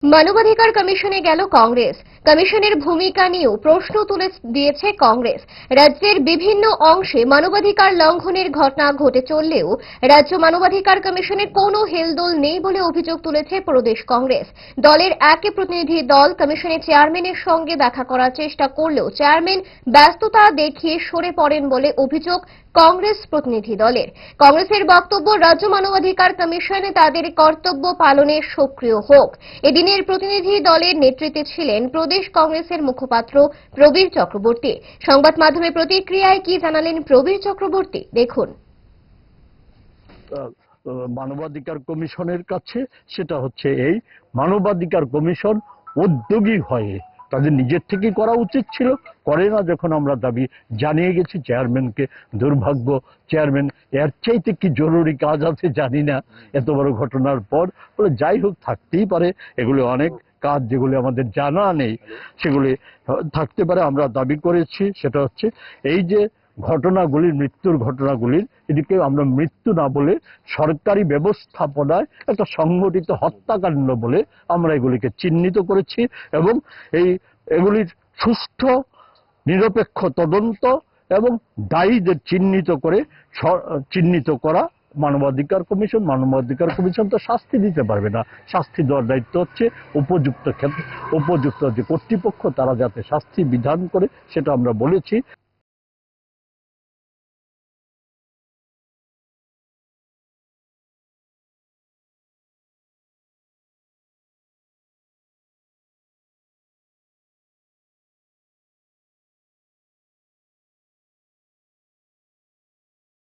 মানবাধিকার কমিশনে গেল কংগ্রেস। কমিশনের ভূমিকা নিয়েও প্রশ্ন তুলে দিয়েছে কংগ্রেস। রাজ্যের বিভিন্ন অংশে মানবাধিকার লঙ্ঘনের ঘটনা ঘটে চললেও রাজ্য মানবাধিকার কমিশনে কোনো হেলদোল নেই বলে অভিযোগ তুলেছে প্রদেশ কংগ্রেস। দলের এক প্রতিনিধি দল কমিশনের চেয়ারম্যানের সঙ্গে দেখা করার চেষ্টা করলেও চেয়ারম্যান ব্যস্ততা দেখিয়ে সরে পড়েন বলে অভিযোগ কংগ্রেস প্রতিনিধি দলের। কংগ্রেসের বক্তব্য, রাজ্য মানবাধিকার কমিশন তাদের কর্তব্য পালনে সক্রিয় হোক। এদিনের প্রতিনিধি দলের নেতৃত্বে ছিলেন প্রদেশ কংগ্রেসের মুখপাত্র প্রবীর চক্রবর্তী। সংবাদ মাধ্যমে প্রতিক্রিয়ায় কি জানালেন প্রবীর চক্রবর্তী, দেখুন। মানবাধিকার কমিশনের কাছে সেটা হচ্ছে এই, মানবাধিকার কমিশন উদ্যোগী হয়ে তাদের নিজের থেকেই করা উচিত ছিল, করে না যখন আমরা দাবি জানিয়ে গেছি চেয়ারম্যানকে। দুর্ভাগ্য, চেয়ারম্যান এর চাইতে কি জরুরি কাজ আছে জানি না এত বড় ঘটনার পর। বলে যাই হোক, থাকতেই পারে, এগুলো অনেক কাজ যেগুলি আমাদের জানা নেই সেগুলি থাকতে পারে। আমরা দাবি করেছি সেটা হচ্ছে এই যে ঘটনাগুলির, মৃত্যুর ঘটনাগুলির, এদিকে আমরা মৃত্যু না বলে সরকারি ব্যবস্থাপনায় একটা সংগঠিত হত্যাকাণ্ড বলে আমরা এগুলিকে চিহ্নিত করেছি এবং এগুলির সুষ্ঠু নিরপেক্ষ তদন্ত এবং দায়ীদের চিহ্নিত করা মানবাধিকার কমিশন তো শাস্তি দিতে পারবে না। শাস্তি দেওয়ার দায়িত্ব হচ্ছে উপযুক্ত যে কর্তৃপক্ষ, তারা যাতে শাস্তি বিধান করে সেটা আমরা বলেছি।